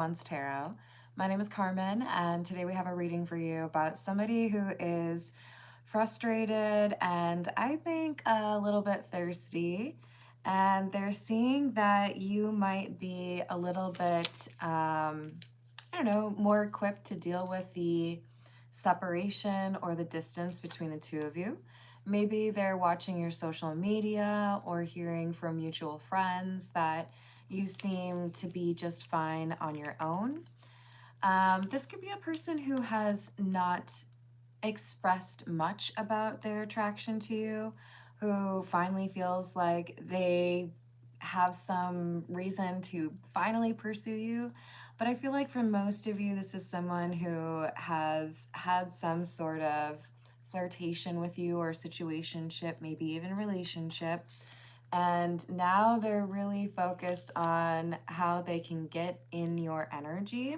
One's Tarot. My name is Carmen, and today we have a reading for you about somebody who is frustrated and I think a little bit thirsty. And they're seeing that you might be a little bit, I don't know, more equipped to deal with the separation or the distance between the two of you. Maybe they're watching your social media or hearing from mutual friends that you seem to be just fine on your own. This could be a person who has not expressed much about their attraction to you, who finally feels like they have some reason to finally pursue you. But I feel like for most of you, this is someone who has had some sort of flirtation with you or situationship, maybe even relationship. And now they're really focused on how they can get in your energy.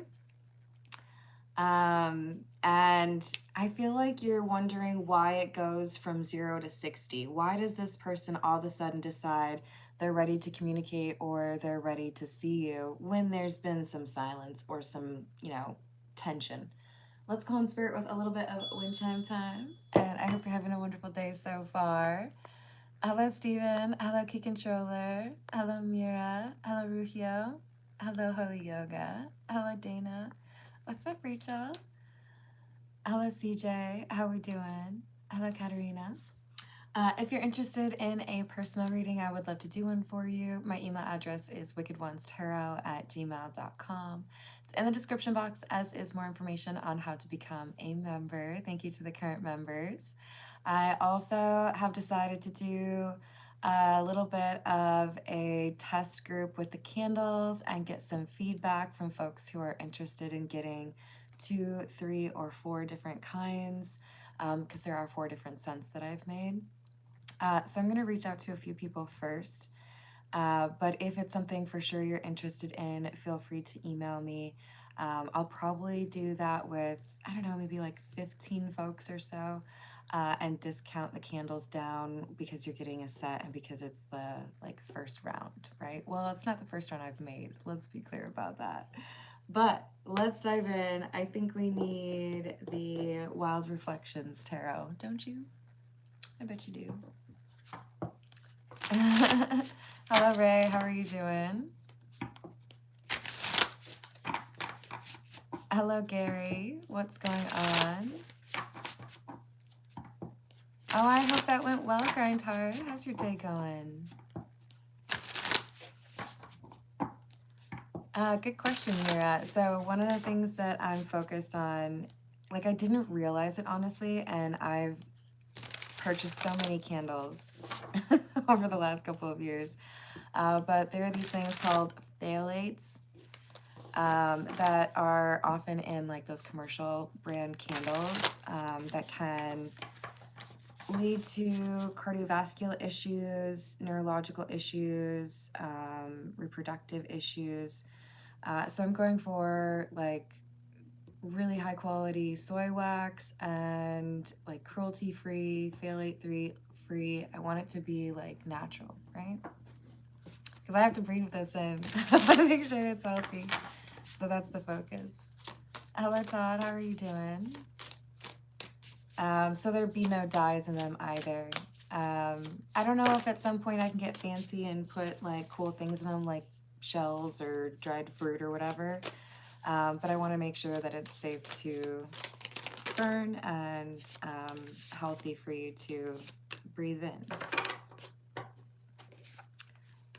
And I feel like you're wondering why it goes from 0 to 60. Why does this person all of a sudden decide they're ready to communicate or they're ready to see you when there's been some silence or some, tension? Let's call in spirit with a little bit of wind chime time. And I hope you're having a wonderful day so far. Hello, Steven. Hello, Key Controller. Hello, Mira. Hello, Ruhio. Hello, Holy Yoga. Hello, Dana. What's up, Rachel? Hello, CJ. How we doing? Hello, Katerina. If you're interested in a personal reading, I would love to do one for you. My email address is wickedonestarot@gmail.com. It's in the description box, as is more information on how to become a member. Thank you to the current members. I also have decided to do a little bit of a test group with the candles and get some feedback from folks who are interested in getting 2, 3, or 4 different kinds, because there are 4 different scents that I've made. So I'm going to reach out to a few people first. But if it's something for sure you're interested in, feel free to email me. I'll probably do that with, I don't know, maybe like 15 folks or so, and discount the candles down because you're getting a set and because it's the first round, right? Well, it's not the first round I've made. Let's be clear about that. But let's dive in. I think we need the Wild Reflections Tarot, don't you? I bet you do. Hello, Ray. How are you doing? Hello, Gary. What's going on? Oh, I hope that went well, Grindhard. How's your day going? Good question, Mira. So one of the things that I'm focused on, I didn't realize it, honestly, and I've purchased so many candles over the last couple of years. But there are these things called phthalates that are often in those commercial brand candles that can lead to cardiovascular issues, neurological issues, reproductive issues. So I'm going for really high quality soy wax and cruelty-free, phthalate-free. I want it to be natural, right? Because I have to breathe this in. I want to make sure it's healthy. So that's the focus. Hello, Todd. How are you doing? So there'd be no dyes in them either. I don't know if at some point I can get fancy and put cool things in them, like shells or dried fruit or whatever. But I want to make sure that it's safe to burn and healthy for you to breathe in.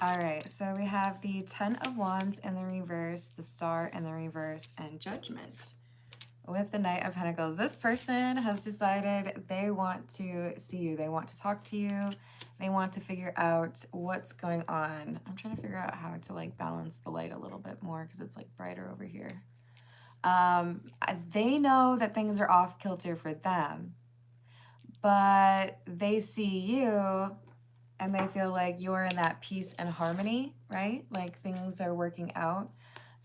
All right, so we have the 10 of Wands in the reverse, the Star in the reverse, and Judgment. With the Knight of Pentacles, this person has decided they want to see you. They want to talk to you. They want to figure out what's going on. I'm trying to figure out how to balance the light a little bit more because it's brighter over here. They know that things are off kilter for them, but they see you and they feel like you're in that peace and harmony, right? Things are working out.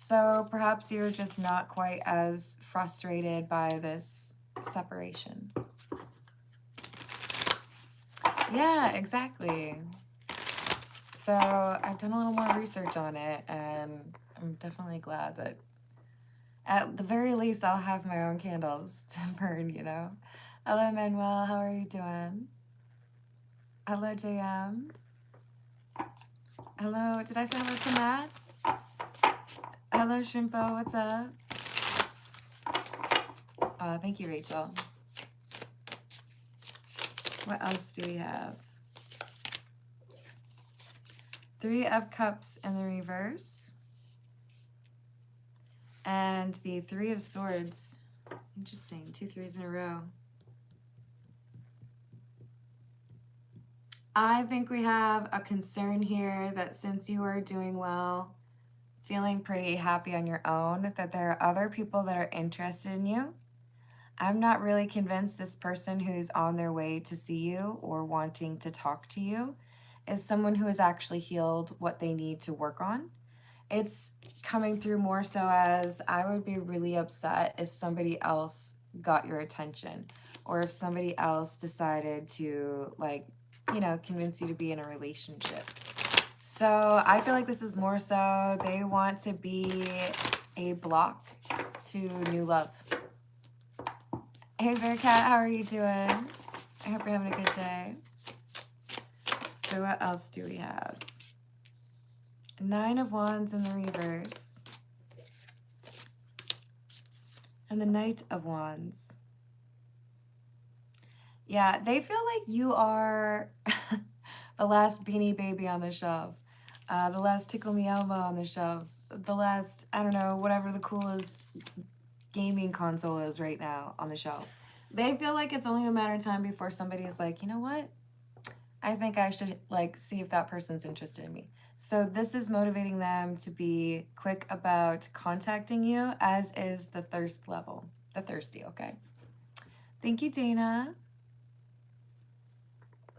So perhaps you're just not quite as frustrated by this separation. Yeah, exactly. So I've done a little more research on it, and I'm definitely glad that At the very least, I'll have my own candles to burn, you know? Hello, Manuel. How are you doing? Hello, JM. Hello. Did I say hello to Matt? Hello, Shrimpo. What's up? Thank you, Rachel. What else do we have? 3 of Cups in the reverse. And the 3 of Swords. Interesting. 2 threes in a row. I think we have a concern here that since you are doing well, feeling pretty happy on your own, that there are other people that are interested in you. I'm not really convinced this person who's on their way to see you or wanting to talk to you is someone who has actually healed what they need to work on. It's coming through more so as I would be really upset if somebody else got your attention or if somebody else decided to, like, you know, convince you to be in a relationship. So I feel like this is more so they want to be a block to new love. Hey, Bearcat, how are you doing? I hope you're having a good day. So what else do we have? 9 of Wands in the reverse. And the Knight of Wands. Yeah, they feel like you are the last Beanie Baby on the shelf. The last Tickle Me Elmo on the shelf. The last, I don't know, whatever the coolest gaming console is right now on the shelf. They feel like it's only a matter of time before somebody's like, you know what? I think I should, like, see if that person's interested in me. So this is motivating them to be quick about contacting you, as is the thirst level. The thirsty, okay? Thank you, Dana.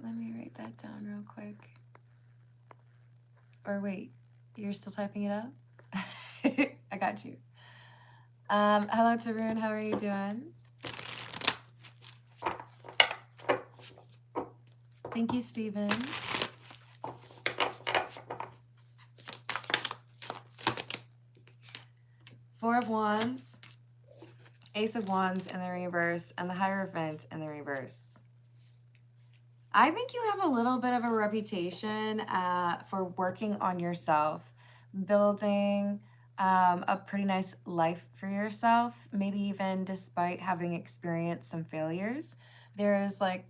Let me write that down real quick. Or wait, you're still typing it up? I got you. Hello, Tarun. How are you doing? Thank you, Stephen. Four of Wands, Ace of Wands in the reverse, and the Hierophant in the reverse. I think you have a little bit of a reputation for working on yourself, building a pretty nice life for yourself, maybe even despite having experienced some failures. There's, like,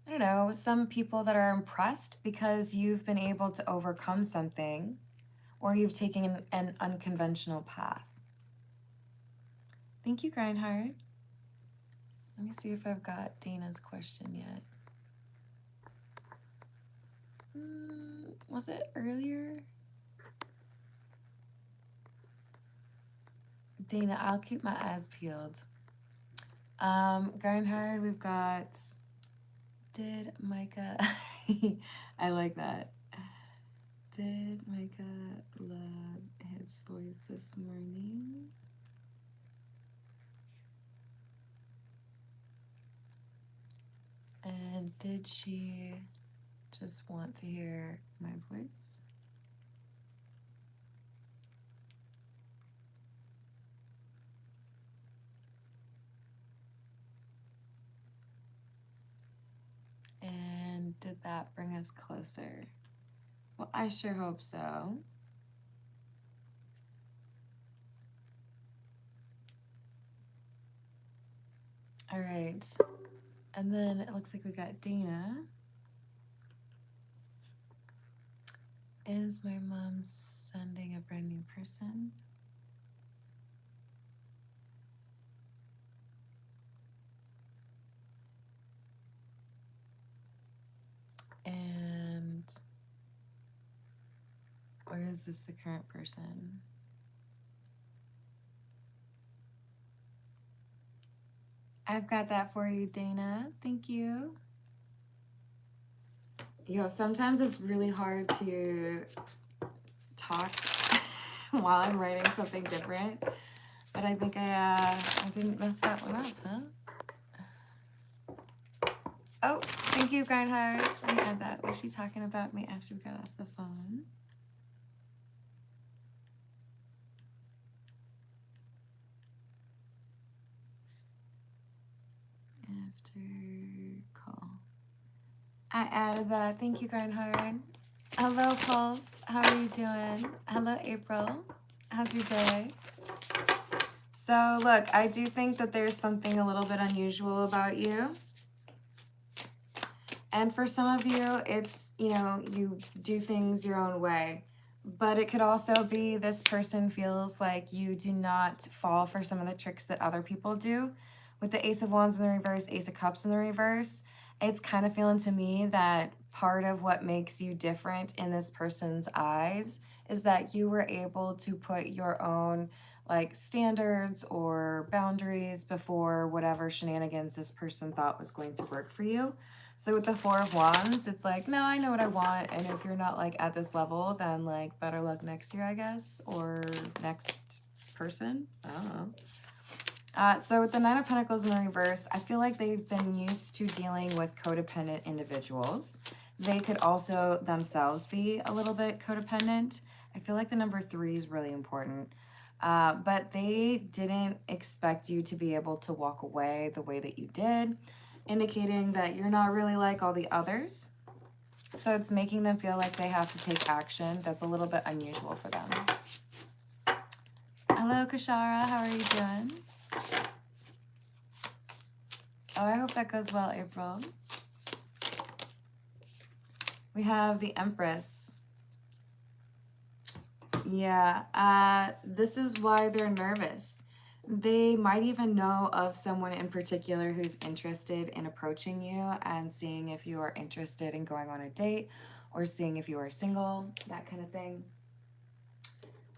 I don't know, some people that are impressed because you've been able to overcome something or you've taken an unconventional path. Thank you, Grindheart. Let me see if I've got Dana's question yet. Was it earlier? Dana, I'll keep my eyes peeled. Grindheart, we've got... Did Micah... I like that. Did Micah love his voice this morning? And did she just want to hear my voice? And did that bring us closer? Well, I sure hope so. All right. And then it looks like we got Dana. Is my mom sending a brand new person? And, or is this the current person? I've got that for you, Dana. Thank you. Yo, sometimes it's really hard to talk while I'm writing something different, but I think I didn't mess that one up, huh? Oh, thank you, Grindheart. Let me add that. Was she talking about me after we got off the phone? After call. I added that. Thank you, Grindhard. Hello, Pulse. How are you doing? Hello, April. How's your day? So, look, I do think that there's something a little bit unusual about you. And for some of you, it's, you know, you do things your own way. But it could also be this person feels like you do not fall for some of the tricks that other people do. With the Ace of Wands in the reverse, Ace of Cups in the reverse, it's kind of feeling to me that part of what makes you different in this person's eyes is that you were able to put your own like standards or boundaries before whatever shenanigans this person thought was going to work for you. So with the Four of Wands, it's like, no, I know what I want. And if you're not like at this level, then like better luck next year, I guess, or next person. I don't know. So with the Nine of Pentacles in the reverse, I feel like they've been used to dealing with codependent individuals. They could also themselves be a little bit codependent. I feel like the number 3 is really important. But they didn't expect you to be able to walk away the way that you did, indicating that you're not really like all the others. So it's making them feel like they have to take action. That's a little bit unusual for them. Hello, Kashara. How are you doing? Oh, I hope that goes well, April. We have the Empress. Yeah, this is why they're nervous. They might even know of someone in particular who's interested in approaching you and seeing if you are interested in going on a date or seeing if you are single, that kind of thing.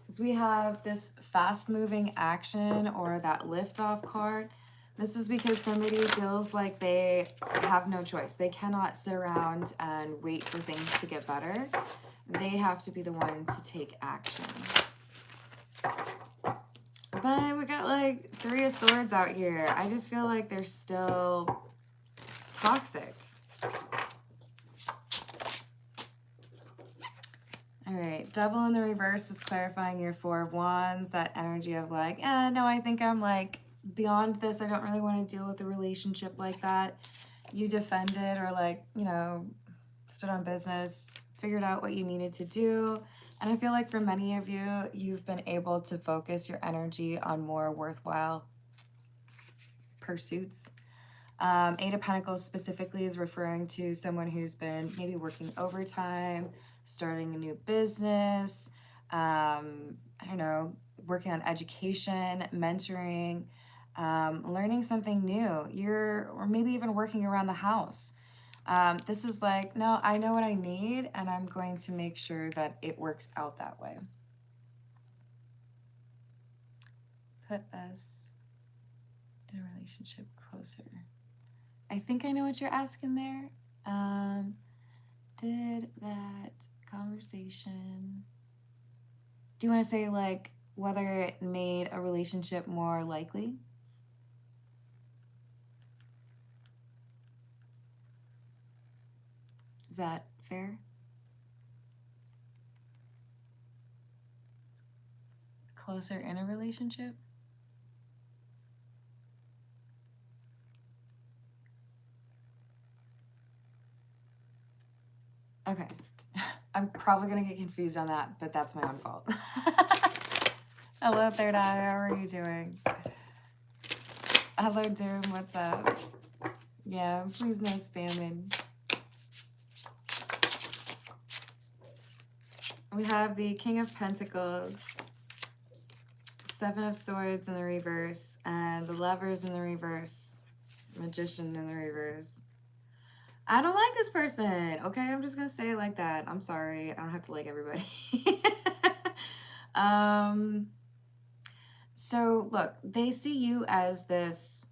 So we have this fast-moving action or that liftoff card. This is because somebody feels like they have no choice. They cannot sit around and wait for things to get better. They have to be the one to take action. But we got like 3 of Swords out here. I just feel like they're still toxic. All right, Devil in the reverse is clarifying your Four of Wands, that energy of like, no, I think I'm like beyond this. I don't really want to deal with a relationship like that. You defended or like, you know, stood on business, figured out what you needed to do. And I feel like for many of you, you've been able to focus your energy on more worthwhile pursuits. 8 of Pentacles specifically is referring to someone who's been maybe working overtime, starting a new business, I don't know, working on education, mentoring, learning something new. Or maybe even working around the house. This is like, no, I know what I need, and I'm going to make sure that it works out that way. Put us in a relationship closer. I think I know what you're asking there. Did that conversation... Do you want to say, like, whether it made a relationship more likely? Is that fair? Closer in a relationship? Okay. I'm probably going to get confused on that, but that's my own fault. Hello, Third Eye. How are you doing? Hello, Doom. What's up? Yeah, please no spamming. We have the King of Pentacles, 7 of Swords in the reverse, and the Lovers in the reverse, Magician in the reverse. I don't like this person. Okay, I'm just gonna say it like that. I'm sorry. I don't have to like everybody. So look, they see you as this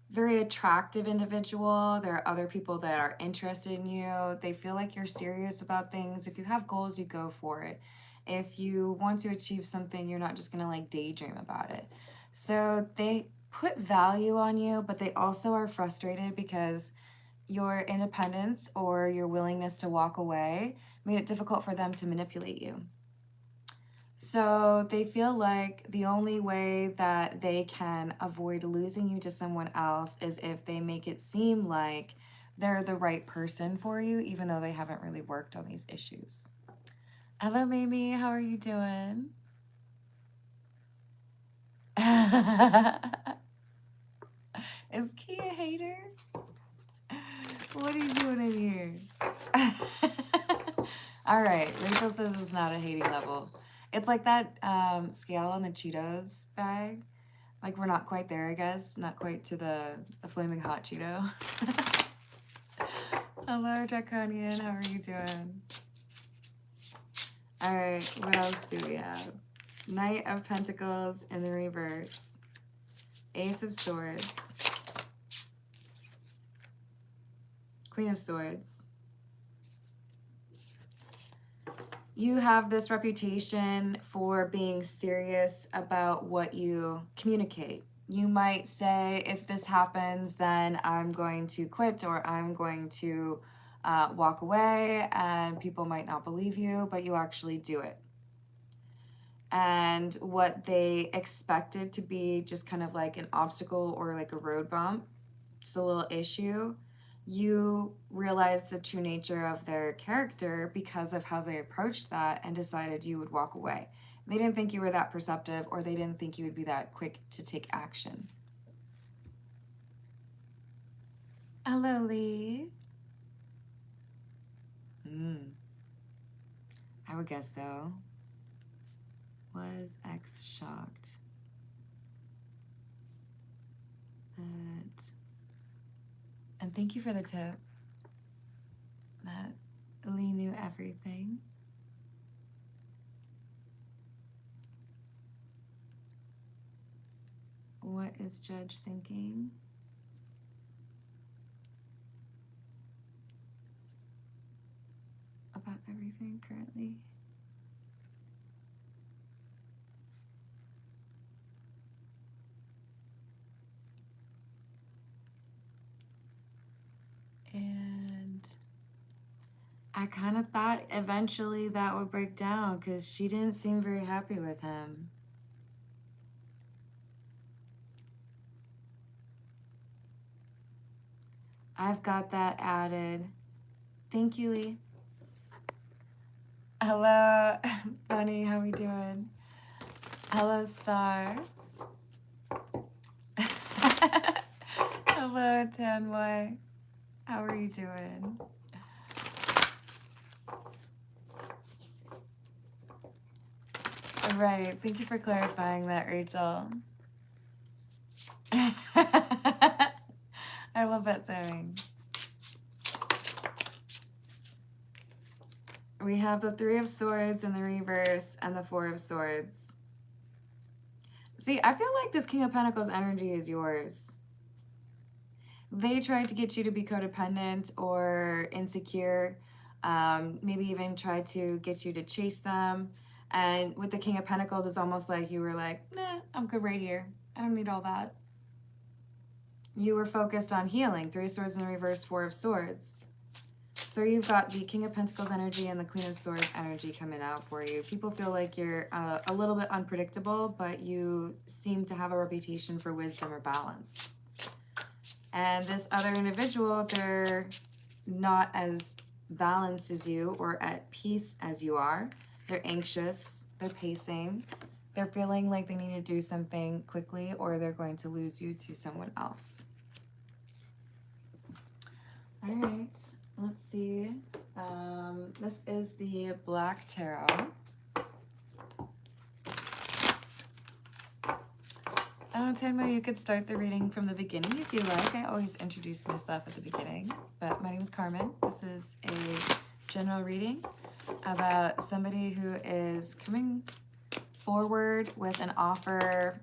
very attractive individual. There are other people that are interested in you. They feel like you're serious about things. If you have goals, you go for it. If you want to achieve something, you're not just gonna like daydream about it. So they put value on you, but they also are frustrated because your independence or your willingness to walk away made it difficult for them to manipulate you. So they feel like the only way that they can avoid losing you to someone else is if they make it seem like they're the right person for you, even though they haven't really worked on these issues. Hello, Mamie. How are you doing? Is Key a hater? What are you doing in here? All right. Rachel says it's not a hating level. It's like that scale on the Cheetos bag. Like, we're not quite there, I guess. Not quite to the flaming hot Cheeto. Hello, Draconian. How are you doing? All right. What else do we have? Knight of Pentacles in the reverse. Ace of Swords. Queen of Swords. You have this reputation for being serious about what you communicate. You might say, if this happens, then I'm going to quit, or I'm going to walk away, and people might not believe you, but you actually do it. And what they expected to be just kind of like an obstacle or like a road bump, just a little issue, you realized the true nature of their character because of how they approached that and decided you would walk away. They didn't think you were that perceptive, or they didn't think you would be that quick to take action. Hello, Lee. I would guess so. Was X shocked that... And thank you for the tip. That Lee knew everything. What is Judge thinking? About everything currently? And I kind of thought eventually that would break down because she didn't seem very happy with him. I've got that added. Thank you, Lee. Hello, Bunny. How we doing? Hello, Star. Hello, Tanboy. How are you doing? Right. Thank you for clarifying that, Rachel. I love that saying. We have the Three of Swords in the reverse and the Four of Swords. See, I feel like this King of Pentacles energy is yours. They tried to get you to be codependent or insecure, maybe even tried to get you to chase them. And with the King of Pentacles, it's almost like you were like, nah, I'm good right here. I don't need all that. You were focused on healing. Three of Swords in the reverse, Four of Swords. So you've got the King of Pentacles energy and the Queen of Swords energy coming out for you. People feel like you're a little bit unpredictable, but you seem to have a reputation for wisdom or balance. And this other individual, they're not as balanced as you or at peace as you are. They're anxious, they're pacing, they're feeling like they need to do something quickly, or they're going to lose you to someone else. All right. Let's see. This is the Black Tarot. Tanmo, you could start the reading from the beginning if you like. I always introduce myself at the beginning, but my name is Carmen. This is a general reading about somebody who is coming forward with an offer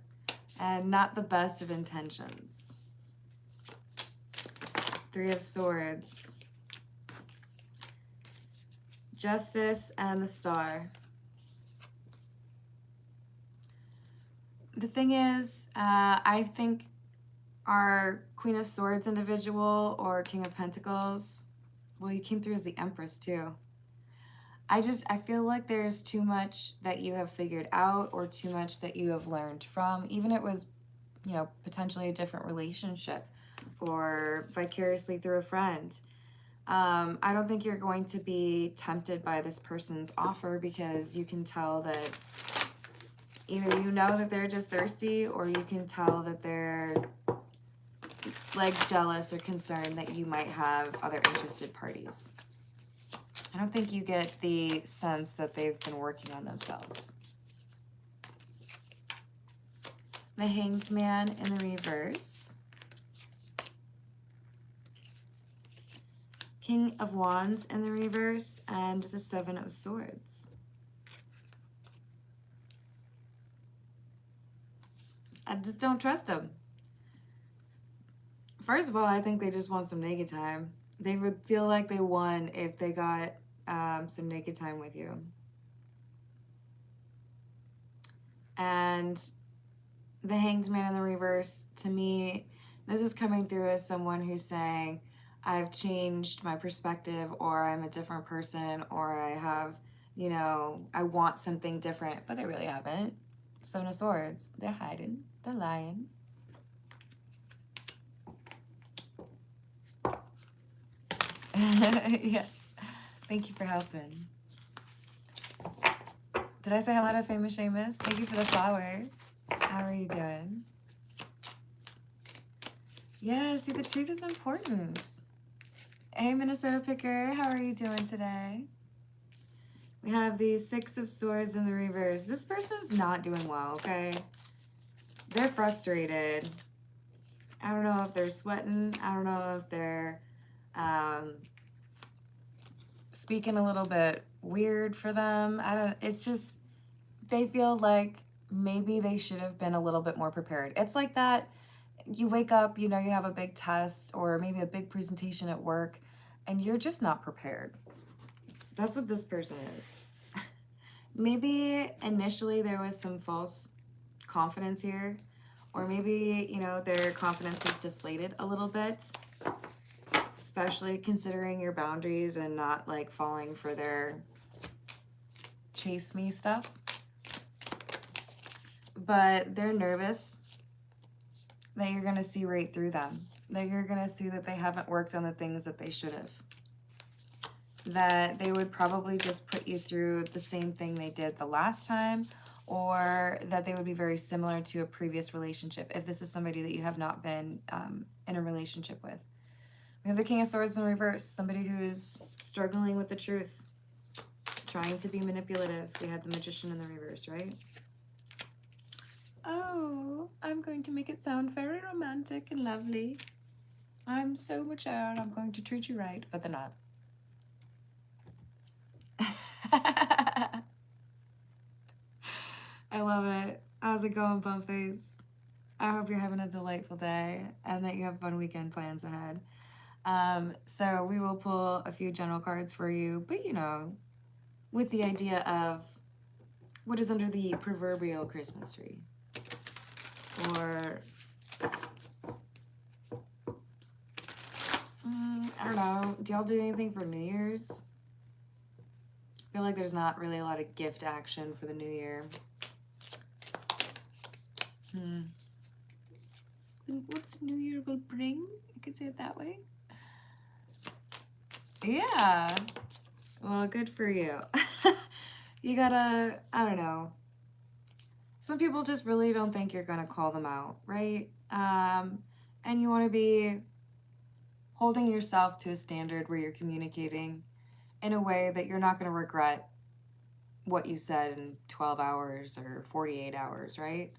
and not the best of intentions. Three of Swords. Justice and the Star. The thing is, I think our Queen of Swords individual or King of Pentacles, well, you came through as the Empress too. I feel like there's too much that you have figured out or too much that you have learned from, even it was, you know, potentially a different relationship or vicariously through a friend. I don't think you're going to be tempted by this person's offer because you can tell that either you know that they're just thirsty or you can tell that they're like jealous or concerned that you might have other interested parties. I don't think you get the sense that they've been working on themselves. The Hanged Man in the reverse. King of Wands in the reverse, and the Seven of Swords. I just don't trust them. First of all, I think they just want some naked time. They would feel like they won if they got some naked time with you. And the Hanged Man in the reverse, to me, this is coming through as someone who's saying, I've changed my perspective, or I'm a different person, or I have, you know, I want something different, but they really haven't. Seven of Swords, they're hiding, they're lying. Yeah, thank you for helping. Did I say hello to Famous Seamus? Thank you for the flower. How are you doing? Yeah, see, the truth is important. Hey, Minnesota Picker, how are you doing today? We have the Six of Swords in the reverse. This person's not doing well, okay? They're frustrated. I don't know if they're sweating. I don't know if they're speaking a little bit weird for them. It's just, they feel like maybe they should have been a little bit more prepared. It's like that. You wake up, you know, you have a big test or maybe a big presentation at work, and you're just not prepared. That's what this person is. Maybe initially there was some false confidence here, or maybe, you know, their confidence is deflated a little bit, especially considering your boundaries and not like falling for their chase me stuff. But they're nervous that you're going to see right through them, that you're going to see that they haven't worked on the things that they should have, that they would probably just put you through the same thing they did the last time, or that they would be very similar to a previous relationship if this is somebody that you have not been in a relationship with. We have the King of Swords in reverse, somebody who's struggling with the truth, trying to be manipulative. We had the Magician in the reverse, right? Oh, I'm going to make it sound very romantic and lovely. I'm so mature and I'm going to treat you right, but they're not. I love it. How's it going, Bumpface? I hope you're having a delightful day and that you have fun weekend plans ahead. So we will pull a few general cards for you, but you know, with the idea of what is under the proverbial Christmas tree. Or, I don't know, do y'all do anything for New Year's? I feel like there's not really a lot of gift action for the New Year. What the New Year will bring? I could say it that way. Yeah. Well, good for you. You gotta, I don't know. Some people just really don't think you're gonna call them out, right? And you want to be holding yourself to a standard where you're communicating in a way that you're not going to regret what you said in 12 hours or 48 hours, right?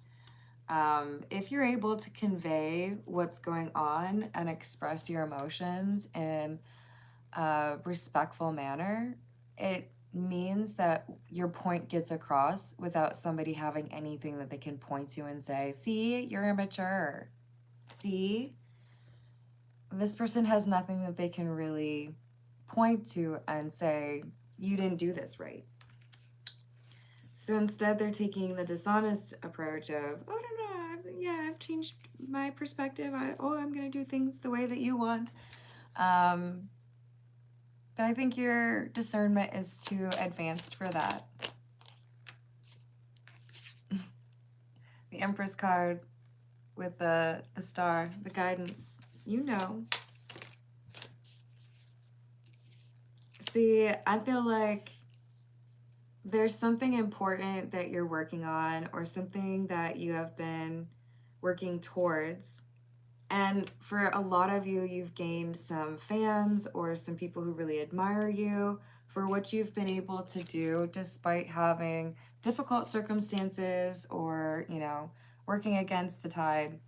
If you're able to convey what's going on and express your emotions in a respectful manner, it means that your point gets across without somebody having anything that they can point to and say, see, you're immature. See, this person has nothing that they can really point to and say, you didn't do this right. So instead, they're taking the dishonest approach of, oh, no, I've changed my perspective. I'm going to do things the way that you want. But I think your discernment is too advanced for that. The Empress card with the star, the guidance. You know. See, I feel like there's something important that you're working on, or something that you have been working towards. And for a lot of you, you've gained some fans or some people who really admire you for what you've been able to do despite having difficult circumstances or, you know, working against the tide.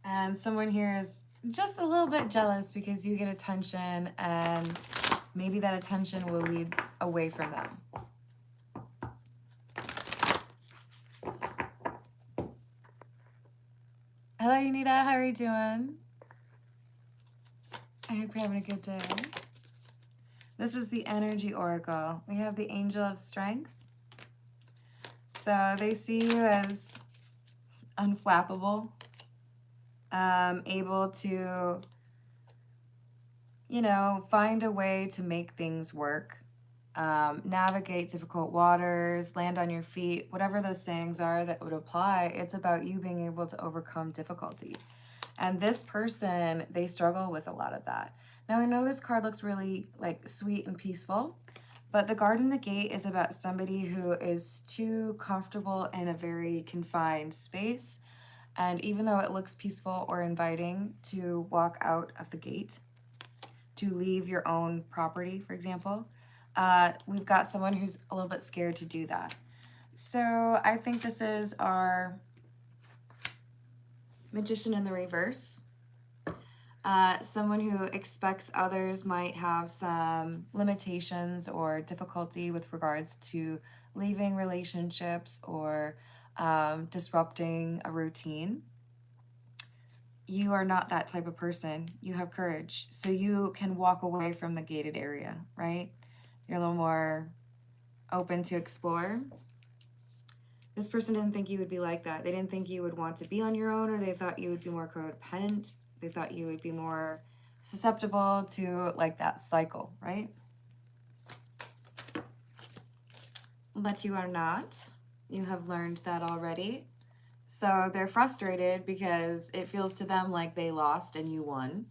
And someone here is just a little bit jealous because you get attention, and maybe that attention will lead away from them. Hello, Unita. How are you doing? I hope you're having a good day. This is the Energy Oracle. We have the Angel of Strength. So they see you as unflappable, able to, you know, find a way to make things work, navigate difficult waters, land on your feet, whatever those sayings are that would apply. It's about you being able to overcome difficulty. And this person, they struggle with a lot of that. Now, I know this card looks really like sweet and peaceful, but the Guard and the Gate is about somebody who is too comfortable in a very confined space. And even though it looks peaceful or inviting to walk out of the gate, to leave your own property, for example, we've got someone who's a little bit scared to do that. So I think this is our Magician in the reverse. Someone who expects others might have some limitations or difficulty with regards to leaving relationships or disrupting a routine. You are not that type of person. You have courage. So you can walk away from the gated area, right? You're a little more open to explore. This person didn't think you would be like that. They didn't think you would want to be on your own, or they thought you would be more codependent. They thought you would be more susceptible to like that cycle, right? But you are not. You have learned that already. So they're frustrated because it feels to them like they lost and you won.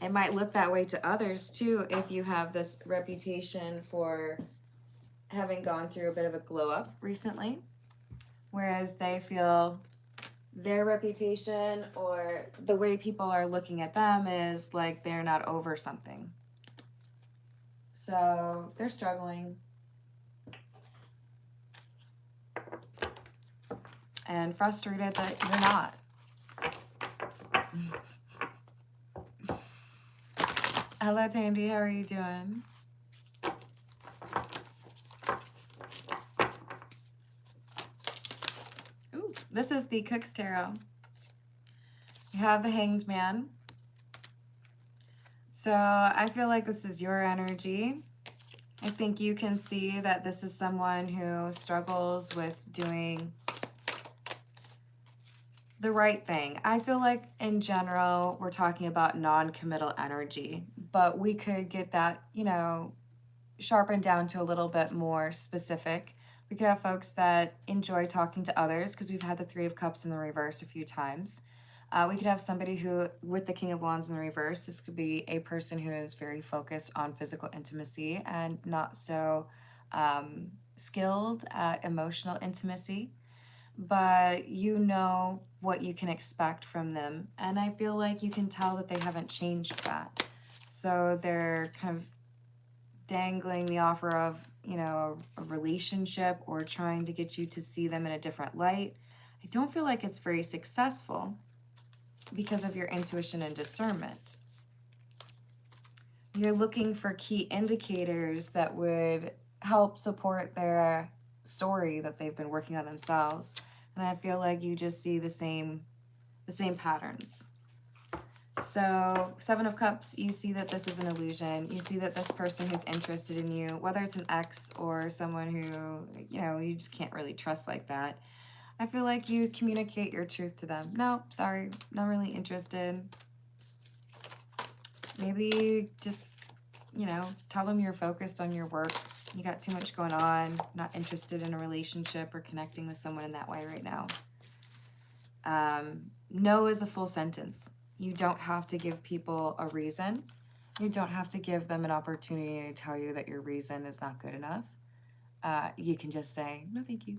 It might look that way to others too if you have this reputation for having gone through a bit of a glow up recently, whereas they feel their reputation or the way people are looking at them is like they're not over something. So they're struggling. And frustrated that you're not. Hello, Tandy. How are you doing? Ooh, this is the Cook's Tarot. You have the Hanged Man. So I feel like this is your energy. I think you can see that this is someone who struggles with doing the right thing. I feel like in general, we're talking about non-committal energy, but we could get that, you know, sharpened down to a little bit more specific. We could have folks that enjoy talking to others, because we've had the Three of Cups in the reverse a few times. We could have somebody who, with the King of Wands in the reverse, this could be a person who is very focused on physical intimacy and not so skilled at emotional intimacy. But you know what you can expect from them. And I feel like you can tell that they haven't changed that. So they're kind of dangling the offer of, you know, a relationship or trying to get you to see them in a different light. I don't feel like it's very successful because of your intuition and discernment. You're looking for key indicators that would help support their story that they've been working on themselves. And I feel like you just see the same patterns. So Seven of Cups, you see that this is an illusion. You see that this person who's interested in you, whether it's an ex or someone who, you know, you just can't really trust like that, I feel like you communicate your truth to them. No, sorry, not really interested. Maybe just, you know, tell them you're focused on your work. You got too much going on, not interested in a relationship or connecting with someone in that way right now. No is a full sentence. You don't have to give people a reason. You don't have to give them an opportunity to tell you that your reason is not good enough. You can just say, no, thank you.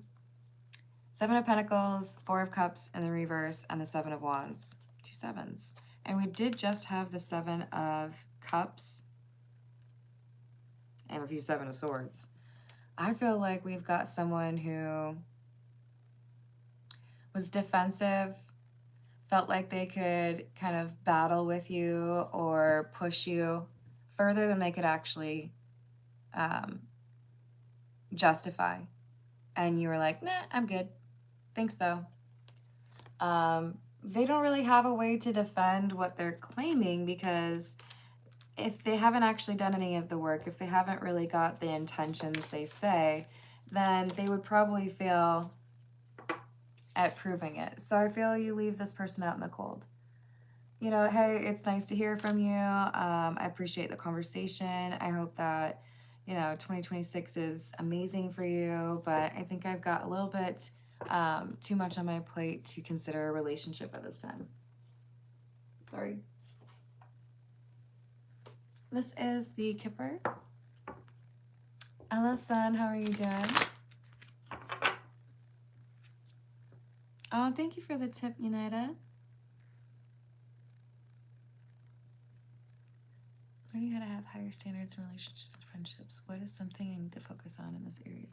7 of Pentacles, 4 of Cups in the reverse, and the 7 of Wands. 2 sevens. And we did just have the 7 of Cups and a few 7 of Swords. I feel like we've got someone who was defensive, felt like they could kind of battle with you or push you further than they could actually justify. And you were like, nah, I'm good. Thanks, though. They don't really have a way to defend what they're claiming, because if they haven't actually done any of the work, if they haven't really got the intentions they say, then they would probably fail at proving it. So I feel you leave this person out in the cold. You know, hey, it's nice to hear from you. I appreciate the conversation. I hope that, you know, 2026 is amazing for you, but I think I've got a little bit too much on my plate to consider a relationship at this time. Sorry. This is the Kipper. Hello, Sun. How are you doing? Oh, thank you for the tip, United. Learning how to have higher standards in relationships and friendships. What is something I need to focus on in this area?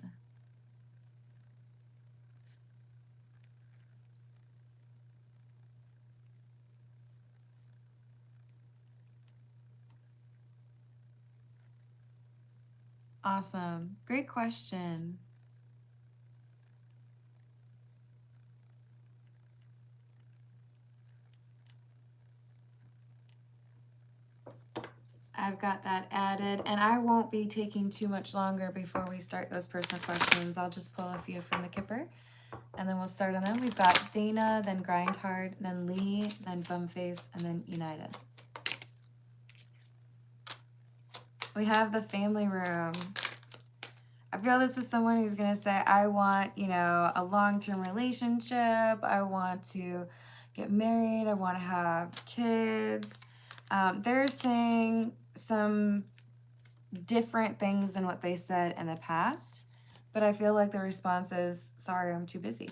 Awesome. Great question. I've got that added, and I won't be taking too much longer before we start those personal questions. I'll just pull a few from the Kipper, and then we'll start on them. We've got Dana, then Grindhard, then Lee, then Bumface, and then United. We have the family room. I feel this is someone who's going to say, I want, you know, a long-term relationship. I want to get married. I want to have kids. They're saying some different things than what they said in the past, but I feel like the response is, sorry, I'm too busy.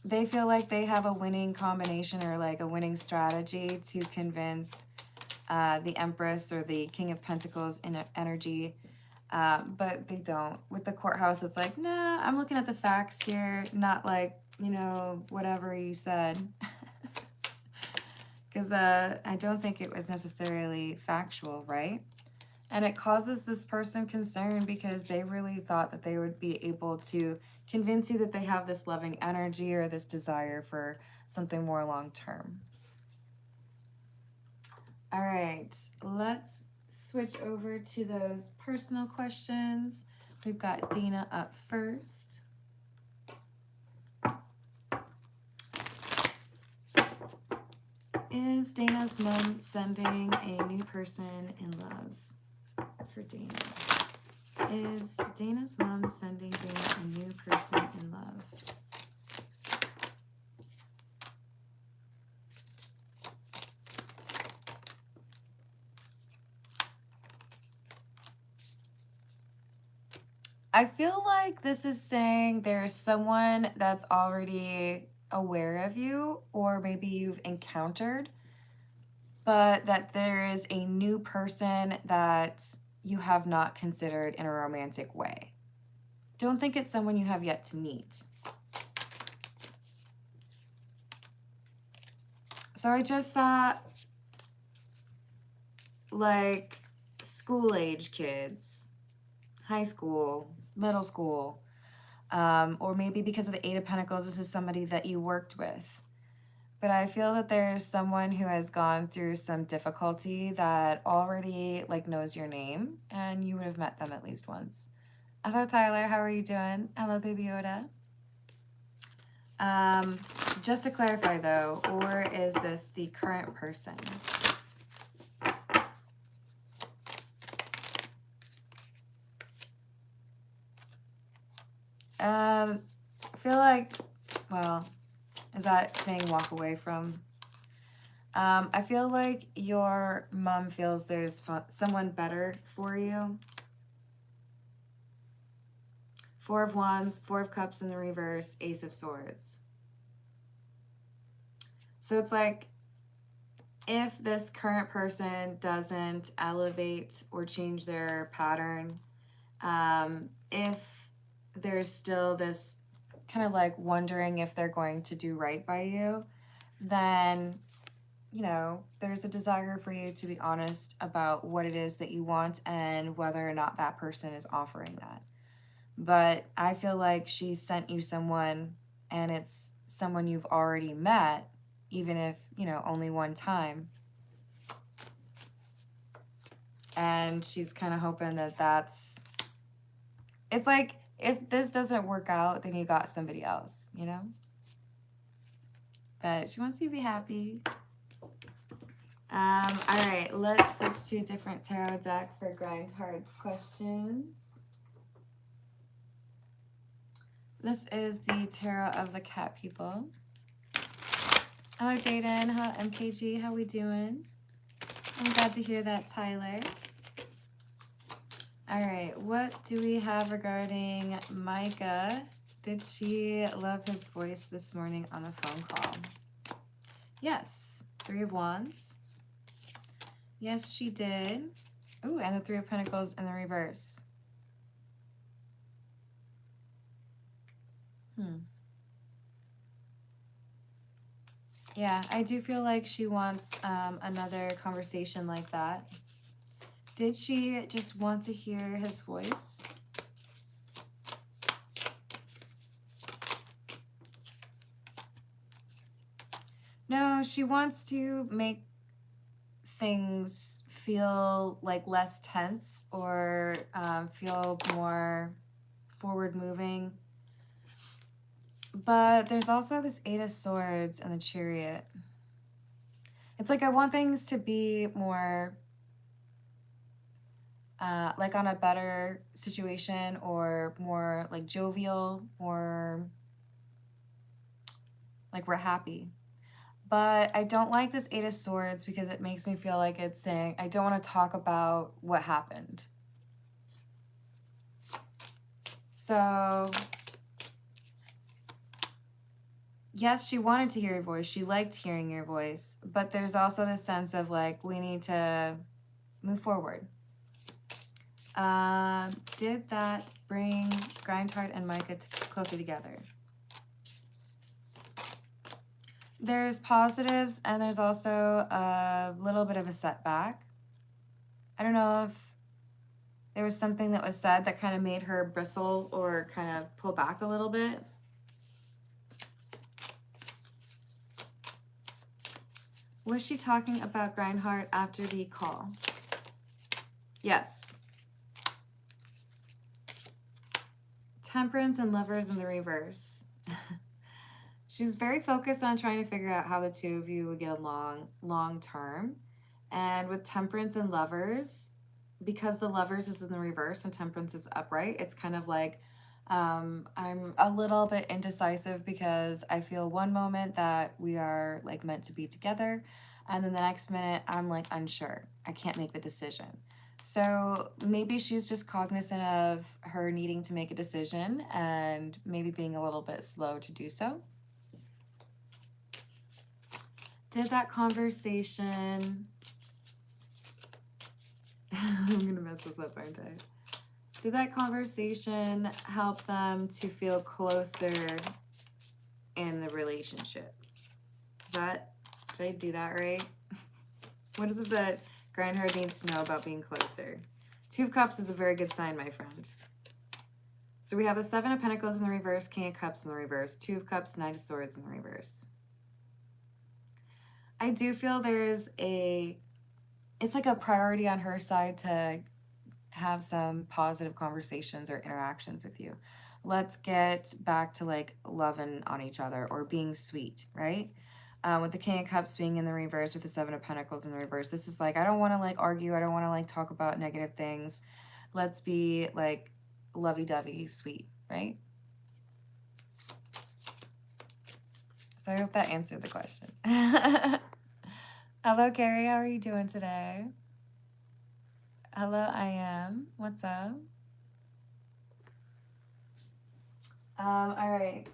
They feel like they have a winning combination or like a winning strategy to convince the Empress or the King of Pentacles in energy, but they don't. With the courthouse, it's like, nah, I'm looking at the facts here, not like, you know, whatever you said. Because I don't think it was necessarily factual, right? And it causes this person concern because they really thought that they would be able to convince you that they have this loving energy or this desire for something more long-term. All right, let's switch over to those personal questions. We've got Dana up first. Is Dana's mom sending a new person in love for Dana? Is Dana's mom sending Dana a new person in love? I feel like this is saying there's someone that's already aware of you, or maybe you've encountered, but that there is a new person that you have not considered in a romantic way. Don't think it's someone you have yet to meet. So I just saw like school-age kids, high school, middle school, or maybe because of the 8 of Pentacles, this is somebody that you worked with. But I feel that there's someone who has gone through some difficulty that already like knows your name, and you would have met them at least once. Hello, Tyler. How are you doing? Hello, Baby Yoda. Just to clarify though, or is this the current person? I feel like, well, is that saying walk away from? I feel like your mom feels there's someone better for you. Four of Wands, Four of Cups in the reverse, Ace of Swords. So it's like, if this current person doesn't elevate or change their pattern, if there's still this kind of like wondering if they're going to do right by you, then, you know, there's a desire for you to be honest about what it is that you want and whether or not that person is offering that. But I feel like she sent you someone, and it's someone you've already met, even if, you know, only one time. And she's kind of hoping that that's, it's like, if this doesn't work out, then you got somebody else, you know? But she wants you to be happy. All right, let's switch to a different tarot deck for Grind Hearts questions. This is the Tarot of the Cat People. Hello, Jaden. Hello, MKG. How we doing? I'm glad to hear that, Tyler. All right, what do we have regarding Micah? Did she love his voice this morning on the phone call? Yes. Three of Wands. Yes, she did. Ooh, and the Three of Pentacles in the reverse. Yeah, I do feel like she wants another conversation like that. Did she just want to hear his voice? No, she wants to make things feel like less tense or feel more forward moving. But there's also this Eight of Swords and the Chariot. It's like I want things to be more like on a better situation, or more like jovial, or like we're happy. But I don't like this Eight of Swords because it makes me feel like it's saying, I don't want to talk about what happened. So, yes, she wanted to hear your voice. She liked hearing your voice. But there's also this sense of like, we need to move forward. Did that bring Grindheart and Micah closer together? There's positives, and there's also a little bit of a setback. I don't know if there was something that was said that kind of made her bristle or kind of pull back a little bit. Was she talking about Grindheart after the call? Yes. Temperance and Lovers in the reverse. She's very focused on trying to figure out how the two of you would get along long term. And with Temperance and Lovers, because the Lovers is in the reverse and Temperance is upright, it's kind of like I'm a little bit indecisive because I feel one moment that we are like meant to be together, and then the next minute I'm like unsure. I can't make the decision. So maybe she's just cognizant of her needing to make a decision and maybe being a little bit slow to do so. Did that conversation... I'm gonna mess this up, aren't I? Did that conversation help them to feel closer in the relationship? Did I do that right? What is it that Grindheart needs to know about being closer? Two of Cups is a very good sign, my friend. So we have the Seven of Pentacles in the reverse, King of Cups in the reverse, Two of Cups, Knight of Swords in the reverse. I do feel there's it's like a priority on her side to have some positive conversations or interactions with you. Let's get back to like loving on each other or being sweet, right? With the King of Cups being in the reverse, with the Seven of Pentacles in the reverse, this is like, I don't want to like argue. I don't want to like talk about negative things. Let's be like lovey-dovey sweet, right? So I hope that answered the question. Hello, Carrie. How are you doing today? Hello, I am. What's up? All right.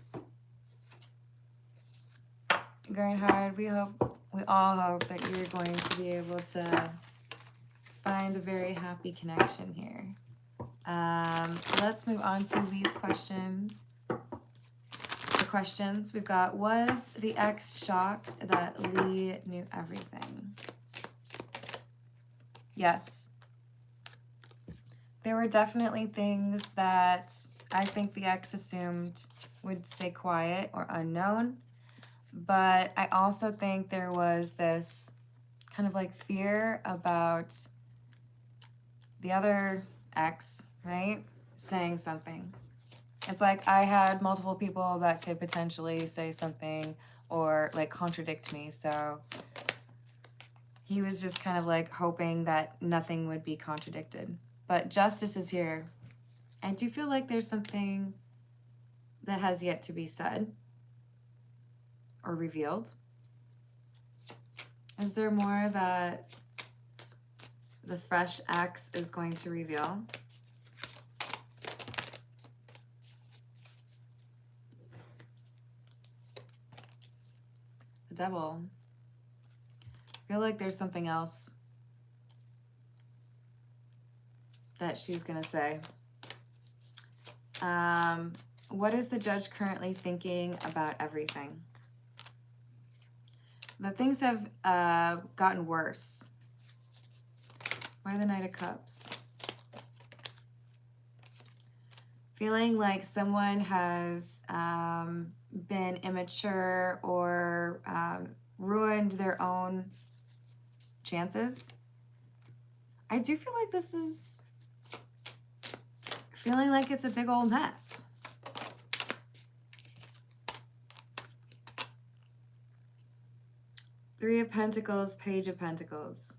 Greenhard, we all hope that you're going to be able to find a very happy connection here. Let's move on to these questions. The questions we've got: was the ex shocked that Lee knew everything? Yes. There were definitely things that I think the ex assumed would stay quiet or unknown. But I also think there was this kind of like fear about the other ex, right, saying something. It's like I had multiple people that could potentially say something or like contradict me. So he was just kind of like hoping that nothing would be contradicted. But justice is here. I do feel like there's something that has yet to be said or revealed. Is there more that the fresh ex is going to reveal? The Devil. I feel like there's something else that she's going to say. What is the Judge currently thinking about everything? The things have gotten worse. Why the Knight of Cups? Feeling like someone has been immature or ruined their own chances. I do feel like this is feeling like it's a big old mess. Three of Pentacles, Page of Pentacles.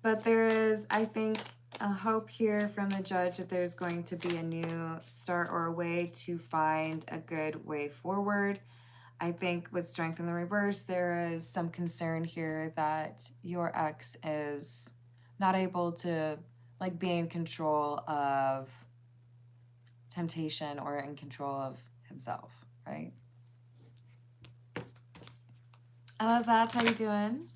But there is, I think, a hope here from the Judge that there's going to be a new start or a way to find a good way forward. I think with Strength in the reverse, there is some concern here that your ex is not able to like be in control of temptation or in control of himself, right? Hello, Zats, how you doing?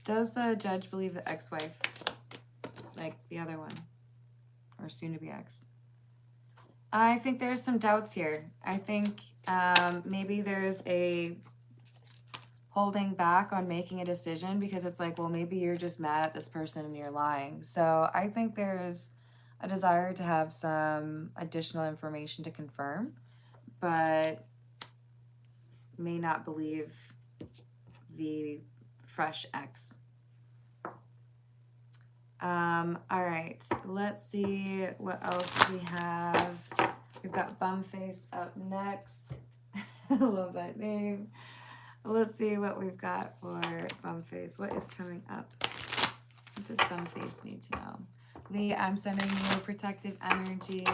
Does the Judge believe the ex-wife, like the other one, or soon-to-be ex? I think there's some doubts here. I think maybe there's a holding back on making a decision because it's like, well, maybe you're just mad at this person and you're lying. So I think there's a desire to have some additional information to confirm, but may not believe the fresh ex. All right, let's see what else we have. We've got Bumface up next. I love that name. Let's see what we've got for Bumface. What is coming up? What does Bumface need to know? Lee, I'm sending you protective energy,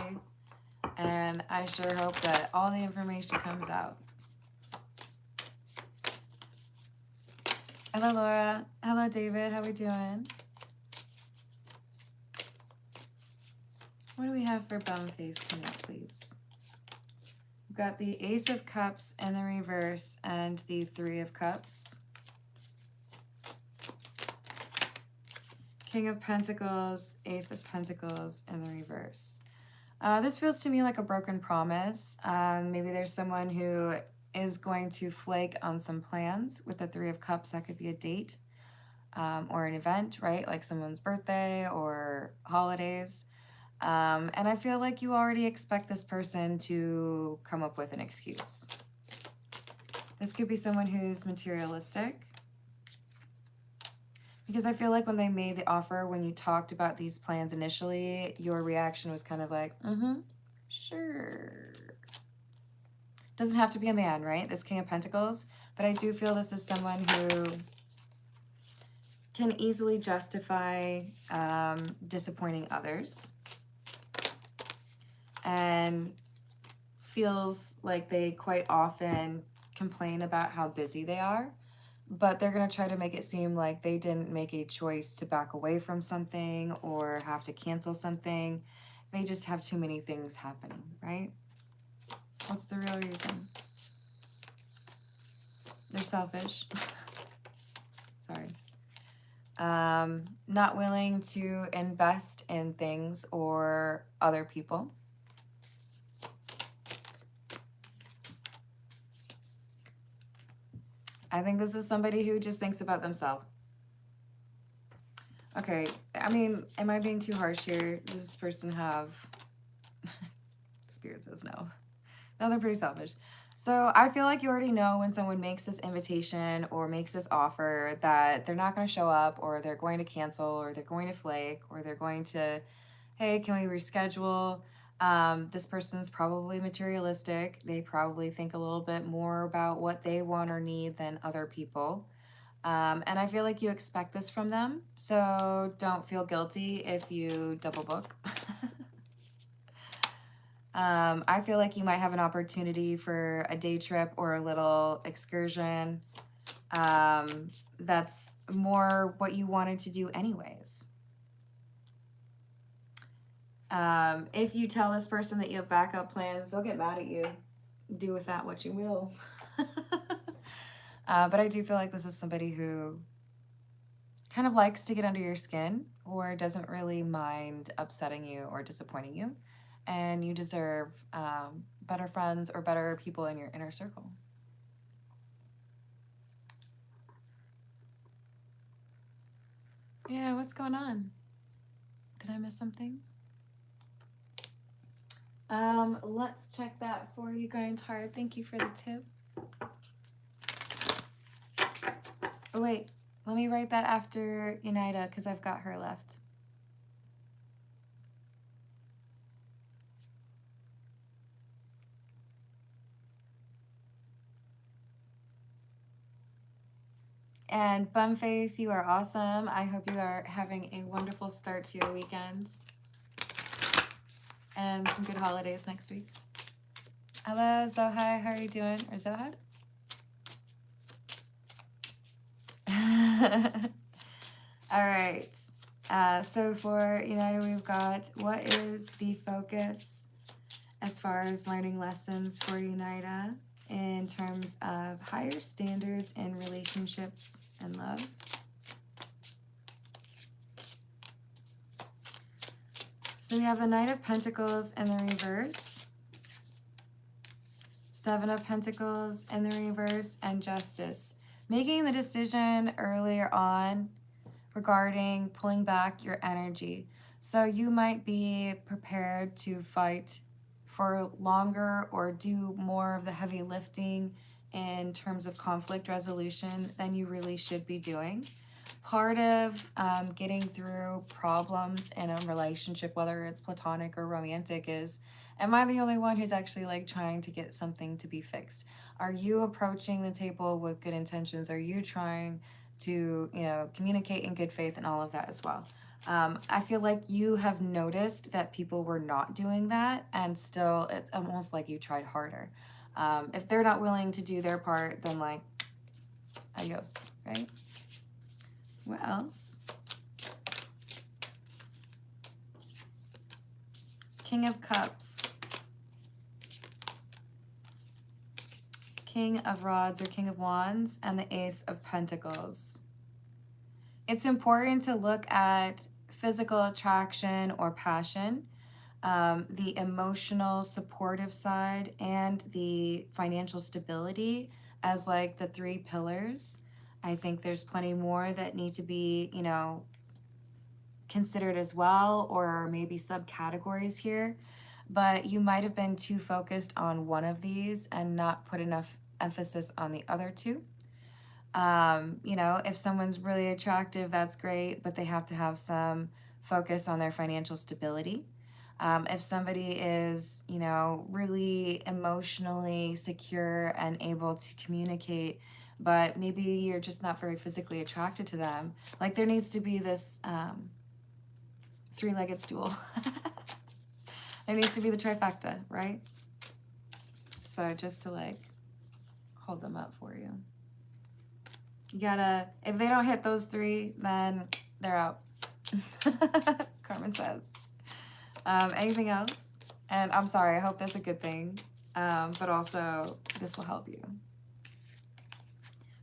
and I sure hope that all the information comes out. Hello, Laura. Hello, David. How we doing? What do we have for Bumface coming up, please? We've got the Ace of Cups in the reverse and the Three of Cups. King of Pentacles, Ace of Pentacles in the reverse. This feels to me like a broken promise. Maybe there's someone who is going to flake on some plans with the Three of Cups. That could be a date or an event, right? Like someone's birthday or holidays. And I feel like you already expect this person to come up with an excuse. This could be someone who's materialistic. Because I feel like when they made the offer, when you talked about these plans initially, your reaction was kind of like, sure. Doesn't have to be a man, right? This King of Pentacles. But I do feel this is someone who can easily justify disappointing others, and feels like they quite often complain about how busy they are, but they're going to try to make it seem like they didn't make a choice to back away from something or have to cancel something. They just have too many things happening, right? What's the real reason? They're selfish. Sorry. Not willing to invest in things or other people. I think this is somebody who just thinks about themselves. Okay, I mean, am I being too harsh here? Does this person have... Spirit says no. No, they're pretty selfish. So I feel like you already know when someone makes this invitation or makes this offer that they're not going to show up, or they're going to cancel, or they're going to flake, or they're going to, hey, can we reschedule? This person's probably materialistic. They probably think a little bit more about what they want or need than other people. And I feel like you expect this from them, so don't feel guilty if you double book. I feel like you might have an opportunity for a day trip or a little excursion. That's more what you wanted to do anyways. If you tell this person that you have backup plans, they'll get mad at you. Do with that what you will. But I do feel like this is somebody who kind of likes to get under your skin or doesn't really mind upsetting you or disappointing you. And you deserve better friends or better people in your inner circle. Yeah, what's going on? Did I miss something? Let's check that for you, Grind Hard. Thank you for the tip. Oh, wait. Let me write that after Unida because I've got her left. And Bumface, you are awesome. I hope you are having a wonderful start to your weekend. And some good holidays next week. Hello, Zohai. How are you doing? Or Zohai? All right. So for United, we've got what is the focus as far as learning lessons for Unida in terms of higher standards in relationships and love. So we have the Knight of Pentacles in the reverse, Seven of Pentacles in the reverse, and Justice. Making the decision earlier on regarding pulling back your energy. So you might be prepared to fight for longer or do more of the heavy lifting in terms of conflict resolution than you really should be doing. Part of getting through problems in a relationship, whether it's platonic or romantic, is, am I the only one who's actually like trying to get something to be fixed? Are you approaching the table with good intentions? Are you trying to, communicate in good faith and all of that as well? I feel like you have noticed that people were not doing that, and still it's almost like you tried harder. If they're not willing to do their part, then like, adios, right? What else? King of Cups. King of Rods or King of Wands, and the Ace of Pentacles. It's important to look at physical attraction or passion, the emotional supportive side, and the financial stability as like the three pillars. I think there's plenty more that need to be, considered as well, or maybe subcategories here. But you might have been too focused on one of these and not put enough emphasis on the other two. If someone's really attractive, that's great, but they have to have some focus on their financial stability. If somebody is, really emotionally secure and able to communicate but maybe you're just not very physically attracted to them. Like there needs to be this three-legged stool. There needs to be the trifecta, right? So just to like hold them up for you. You gotta, if they don't hit those three, then they're out. Carmen says. Anything else? And I'm sorry, I hope that's a good thing. But also, this will help you.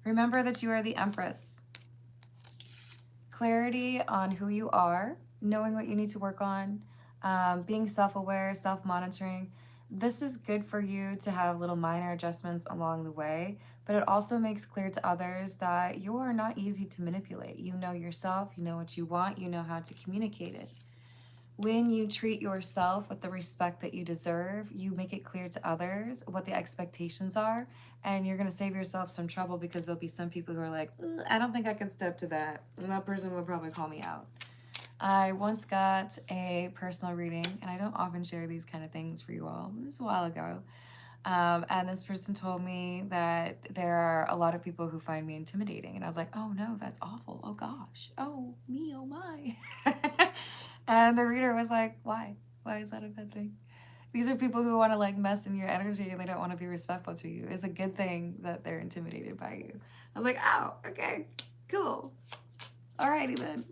Remember that you are the Empress. Clarity on who you are, knowing what you need to work on, being self-aware, self-monitoring. This is good for you to have little minor adjustments along the way, but it also makes clear to others that you are not easy to manipulate. You know yourself, you know what you want, you know how to communicate it. When you treat yourself with the respect that you deserve, you make it clear to others what the expectations are, and you're going to save yourself some trouble because there'll be some people who are like, I don't think I can step to that. And that person will probably call me out. I once got a personal reading, and I don't often share these kind of things for you all. This is a while ago. And this person told me that there are a lot of people who find me intimidating. And I was like, oh no, that's awful. Oh gosh. Oh me, oh my. And the reader was like, why? Why is that a bad thing? These are people who want to like mess in your energy and they don't want to be respectful to you. It's a good thing that they're intimidated by you. I was like, oh, okay, cool. Alrighty then.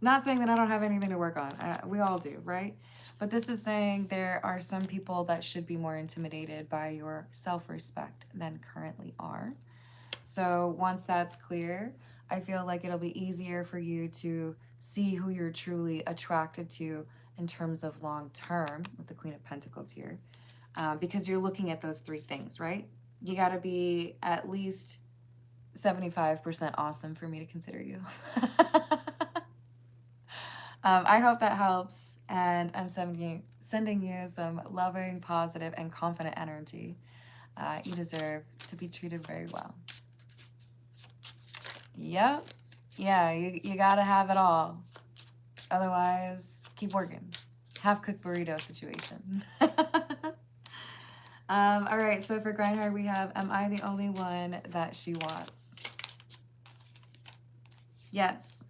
Not saying that I don't have anything to work on. We all do, right? But this is saying there are some people that should be more intimidated by your self-respect than currently are. So once that's clear, I feel like it'll be easier for you to see who you're truly attracted to in terms of long term with the Queen of Pentacles here, because you're looking at those three things, right? You got to be at least 75% awesome for me to consider you. I hope that helps, and I'm sending you some loving, positive, and confident energy. You deserve to be treated very well. Yep. Yeah, you gotta have it all. Otherwise, keep working. Half-cooked burrito situation. All right, so for Grindhard, we have, am I the only one that she wants? Yes.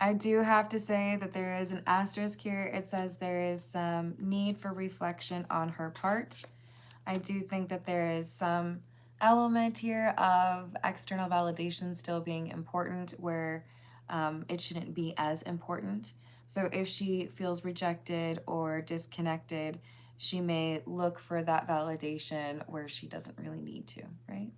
I do have to say that there is an asterisk here. It says there is some need for reflection on her part. I do think that there is some element here of external validation still being important where it shouldn't be as important. So if she feels rejected or disconnected, she may look for that validation where she doesn't really need to, right?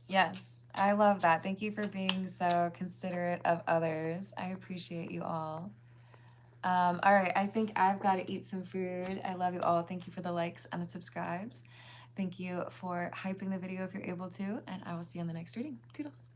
Yes, I love that. Thank you for being so considerate of others. I appreciate you all. All right, I think I've got to eat some food. I love you all. Thank you for the likes and the subscribes. Thank you for hyping the video if you're able to, and I will see you on the next reading. Toodles.